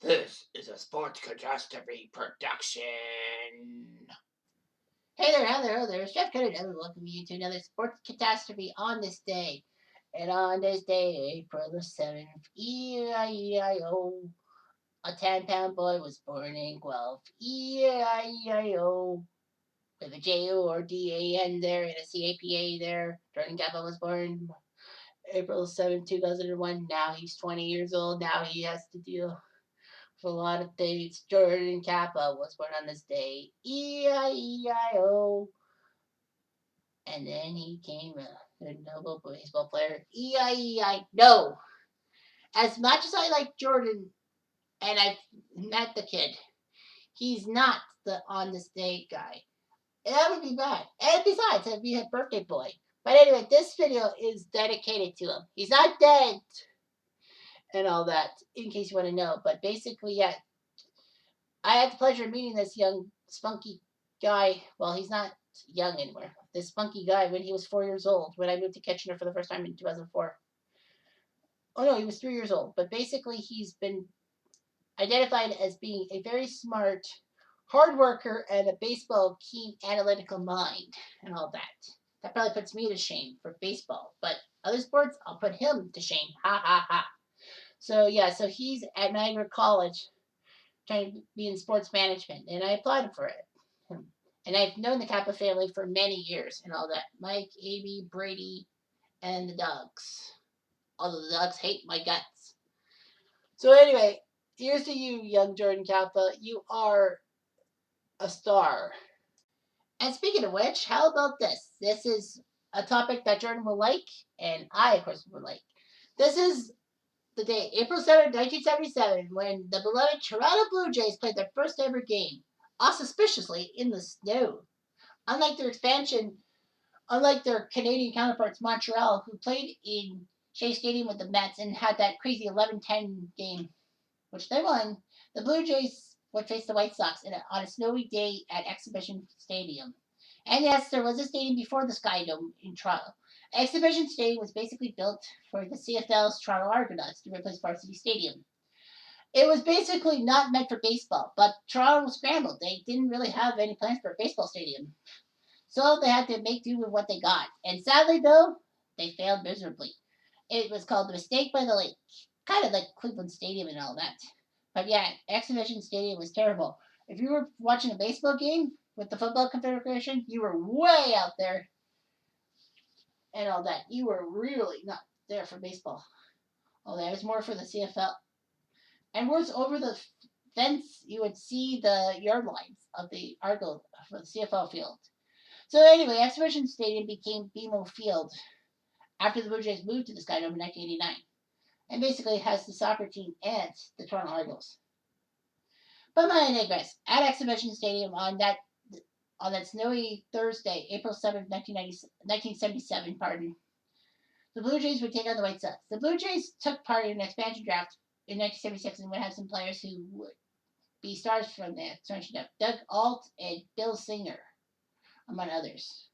This is a sports catastrophe production. Hey there, hello there. It's Jeff Cutter, and welcome you to another sports catastrophe on this day. And on this day, April the 7th, E-I-E-I-O, a 10-pound boy was born in Guelph. E-I-E-I-O, with a J-O-R-D-A-N there and a C-A-P-A there. Jordan Capa was born April 7th, 2001. Now he's 20 years old. Now he has to deal for a lot of things. Jordan Capa was born on this day. E-I-E-I-O. And then he became a noble baseball player. E-I-E-I. No. As much as I like Jordan, and I've met the kid, he's not the on this day guy. That would be bad. And besides, it'd be a birthday boy. But anyway, this video is dedicated to him. He's not dead and all that, in case you want to know. But basically, yeah, I had the pleasure of meeting this young, spunky guy. Well, he's not young anymore. This spunky guy when he was 4 years old, when I moved to Kitchener for the first time in 2004. Oh no, he was 3 years old. But basically, he's been identified as being a very smart, hard worker and a baseball keen analytical mind and all that. That probably puts me to shame for baseball. But other sports, I'll put him to shame. Ha ha ha. So yeah, so he's at Niagara College trying to be in sports management, and I applied for it. And I've known the Kappa family for many years and all that. Mike, Amy, Brady, and the dogs. Although the dogs hate my guts. So anyway, here's to you, young Jordan Kappa. You are a star. And speaking of which, how about this? This is a topic that Jordan will like, and I, of course, will like. This is the day, April 7th, 1977, when the beloved Toronto Blue Jays played their first ever game, auspiciously in the snow. Unlike their expansion, unlike their Canadian counterparts, Montreal, who played in Shea Stadium with the Mets and had that crazy 11-10 game, which they won, the Blue Jays would face the White Sox on a snowy day at Exhibition Stadium. And yes, there was a stadium before the Sky Dome in Toronto. Exhibition Stadium was basically built for the CFL's Toronto Argonauts to replace Varsity Stadium. It was basically not meant for baseball, but Toronto scrambled. They didn't really have any plans for a baseball stadium. So they had to make do with what they got. And sadly, though, they failed miserably. It was called the Mistake by the Lake, kind of like Cleveland Stadium and all that. But yeah, Exhibition Stadium was terrible. If you were watching a baseball game with the Football Confederation, you were way out there and all that. You were really not there for baseball. Oh, that was more for the CFL. And once over the fence, you would see the yard lines of the Argo for the CFL field. So anyway, Exhibition Stadium became BMO Field after the Blue Jays moved to the Sky Dome in 1989, and basically has the soccer team and the Toronto Argos. But I digress. At Exhibition Stadium on that snowy Thursday, April 7th, 1977, the Blue Jays would take on the White Sox. The Blue Jays took part in an expansion draft in 1976 and would have some players who would be stars from the expansion draft: Doug Alt and Bill Singer, among others.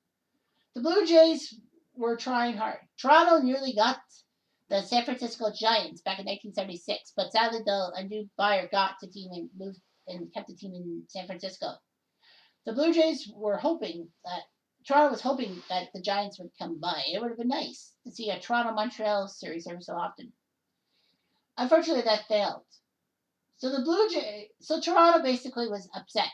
The Blue Jays were trying hard. Toronto nearly got the San Francisco Giants back in 1976, but sadly, though, a new buyer got the team and moved and kept the team in San Francisco. The Blue Jays were hoping that Toronto was hoping that the Giants would come by. It would have been nice to see a Toronto Montreal series every so often. Unfortunately, that failed. So Toronto basically was upset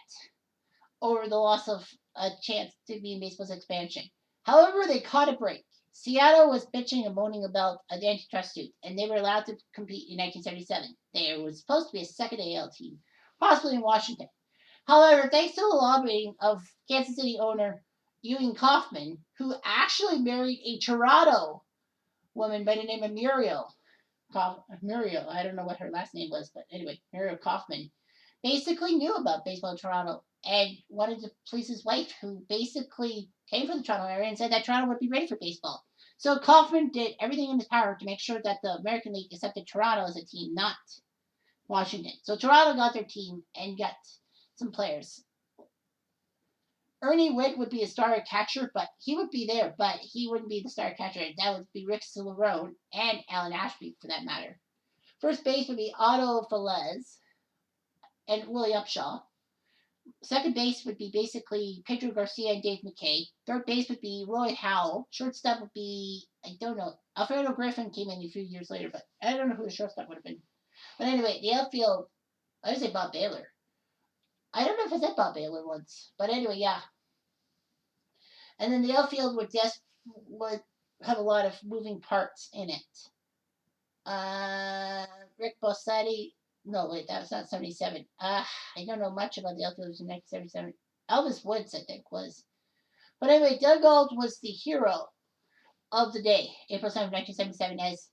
over the loss of a chance to be in baseball's expansion. However, they caught a break. Seattle was bitching and moaning about an antitrust suit, and they were allowed to compete in 1977. They were supposed to be a second AL team, possibly in Washington. However, thanks to the lobbying of Kansas City owner Ewing Kauffman, who actually married a Toronto woman by the name of Muriel, I don't know what her last name was, but anyway, Muriel Kauffman, basically knew about baseball in Toronto and wanted to please his wife, who basically came from the Toronto area and said that Toronto would be ready for baseball. So Kauffman did everything in his power to make sure that the American League accepted Toronto as a team, not Washington. So Toronto got their team and got some players. Ernie Witt would be a star catcher, but he would be there, but he wouldn't be the star catcher. That would be Rick Cicerone and Alan Ashby, for that matter. First base would be Otto Velez. and Willie Upshaw. Second base would be basically Pedro Garcia and Dave McKay. Third base would be Roy Howell. Shortstop would be, I don't know. Alfredo Griffin came in a few years later, but I don't know who the shortstop would have been. But anyway, the outfield, I would say Bob Baylor. I don't know if I said Bob Baylor once, but anyway, yeah. And then the outfield would have a lot of moving parts in it. Rick Bossetti. No, wait, that was not 77. I don't know much about the outfielders in 1977. Elvis Woods, I think, was. But anyway, Doug Auld was the hero of the day, April 7th, 1977, as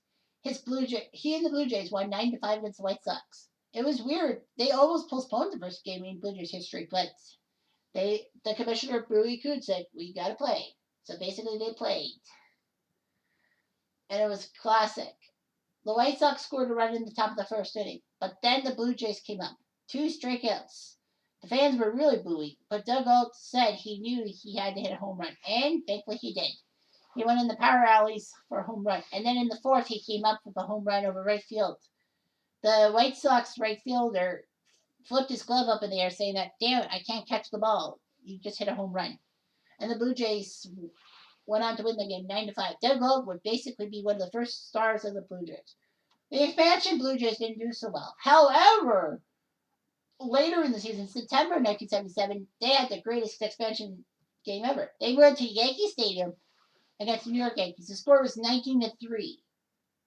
he and the Blue Jays won 9-5 against the White Sox. It was weird. They almost postponed the first game in Blue Jays history, but the commissioner, Brewy Coon, said, we got to play. So basically, they played. And it was classic. The White Sox scored a run in the top of the first inning, but then the Blue Jays came up. 2 strikeouts. The fans were really booing, but Doug Auld said he knew he had to hit a home run, and thankfully he did. He went in the power alleys for a home run, and then in the fourth he came up with a home run over right field. The White Sox right fielder flipped his glove up in the air, saying that, damn it, I can't catch the ball. You just hit a home run. And the Blue Jays went on to win the game 9-5. Doug Auld would basically be one of the first stars of the Blue Jays. The expansion Blue Jays didn't do so well. However, later in the season, September 1977, they had the greatest expansion game ever. They went to Yankee Stadium against the New York Yankees. The score was 19-3,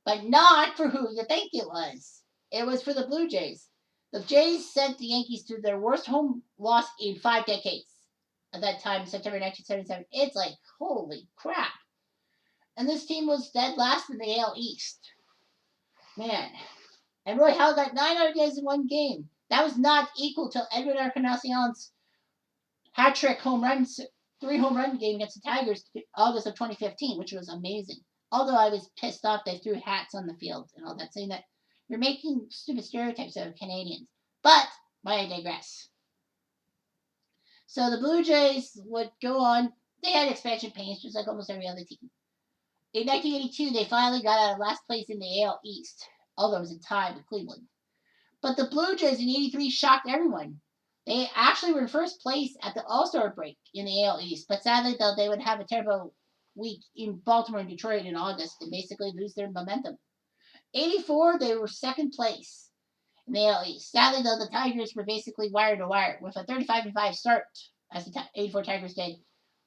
but not for who you think it was. It was for the Blue Jays. The Jays sent the Yankees to their worst home loss in 5 decades. At that time, September 1977, it's like, holy crap. And this team was dead last in the AL East. Man. And Roy Howell got 9 RBIs in one game. That was not equal to Edwin Encarnacion's hat trick home runs, 3 home run game against the Tigers August of 2015, which was amazing. Although I was pissed off they threw hats on the field and all that, saying that you're making stupid stereotypes out of Canadians. But I digress. So the Blue Jays would go on. They had expansion pains, just like almost every other team. In 1982, they finally got out of last place in the AL East, although it was a tie with Cleveland. But the Blue Jays in 83 shocked everyone. They actually were in first place at the All-Star break in the AL East, but sadly, though, they would have a terrible week in Baltimore and Detroit in August and basically lose their momentum. 84, they were second place in the AL East. Sadly, though, the Tigers were basically wire to wire with a 35-5 start, as the 84 Tigers did.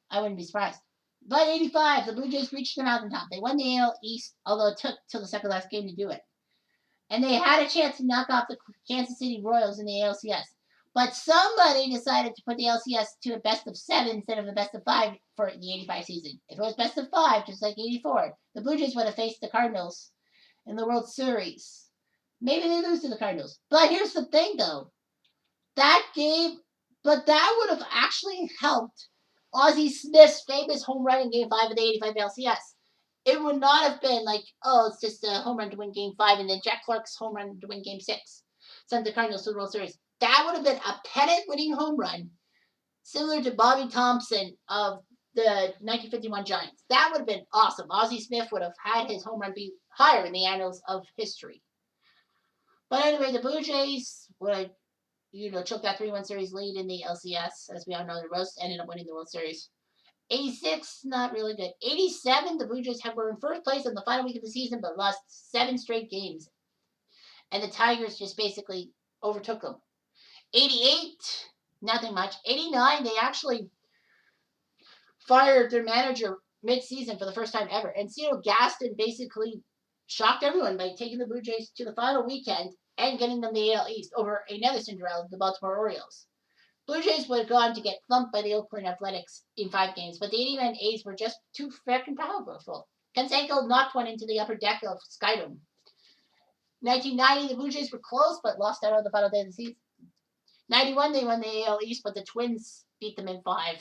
I wouldn't be surprised. But 85, the Blue Jays reached the mountaintop. They won the AL East, although it took till the second last game to do it. And they had a chance to knock off the Kansas City Royals in the ALCS. But somebody decided to put the LCS to a best of 7 instead of a best of 5 for the 85 season. If it was best of 5, just like 84, the Blue Jays would have faced the Cardinals in the World Series. Maybe they lose to the Cardinals. But here's the thing, though. That would have actually helped Ozzie Smith's famous home run in Game 5 of the 85 LCS. It would not have been like, oh, it's just a home run to win Game 5 and then Jack Clark's home run to win Game 6. Sent the Cardinals to the World Series. That would have been a pennant-winning home run, similar to Bobby Thompson of the 1951 Giants. That would have been awesome. Ozzie Smith would have had his home run be higher in the annals of history. But anyway, the Blue Jays would, took that 3-1 series lead in the LCS. As we all know, the Roast ended up winning the World Series. 86, not really good. 87, the Blue Jays were in first place in the final week of the season, but lost 7 straight games. And the Tigers just basically overtook them. 88, nothing much. 89, they actually fired their manager mid-season for the first time ever. And Cito Gaston basically shocked everyone by taking the Blue Jays to the final weekend and getting them the AL East over another Cinderella, the Baltimore Orioles. Blue Jays would have gone to get thumped by the Oakland Athletics in 5 games, but the 89 A's were just too freaking powerful. Canseco knocked one into the upper deck of Skydome. 1990, the Blue Jays were close, but lost out on the final day of the season. 91, they won the AL East, but the Twins beat them in 5.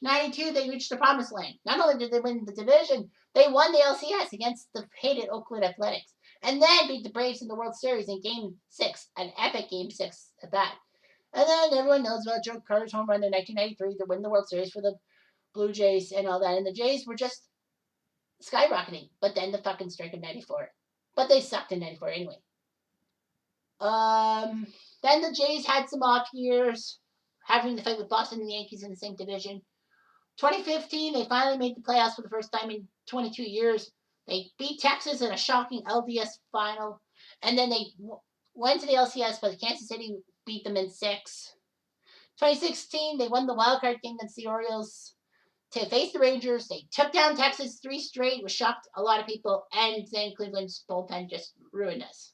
92, they reached the promised land. Not only did they win the division, they won the LCS against the hated Oakland Athletics, and then beat the Braves in the World Series in Game 6, an epic Game 6 at that. And then everyone knows about Joe Carter's home run in 1993 to win the World Series for the Blue Jays and all that. And the Jays were just skyrocketing. But then the fucking strike in 94. But they sucked in 94 anyway. Then the Jays had some off years, having to fight with Boston and the Yankees in the same division. 2015, they finally made the playoffs for the first time in 22 years. They beat Texas in a shocking LDS final, and then they went to the LCS, but Kansas City beat them in 6. 2016, they won the wild card game against the Orioles to face the Rangers. They took down Texas 3 straight, which shocked a lot of people, and then Cleveland's bullpen just ruined us.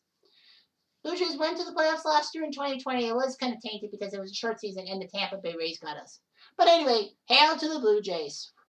Blue Jays went to the playoffs last year in 2020. It was kind of tainted because it was a short season and the Tampa Bay Rays got us. But anyway, hail to the Blue Jays.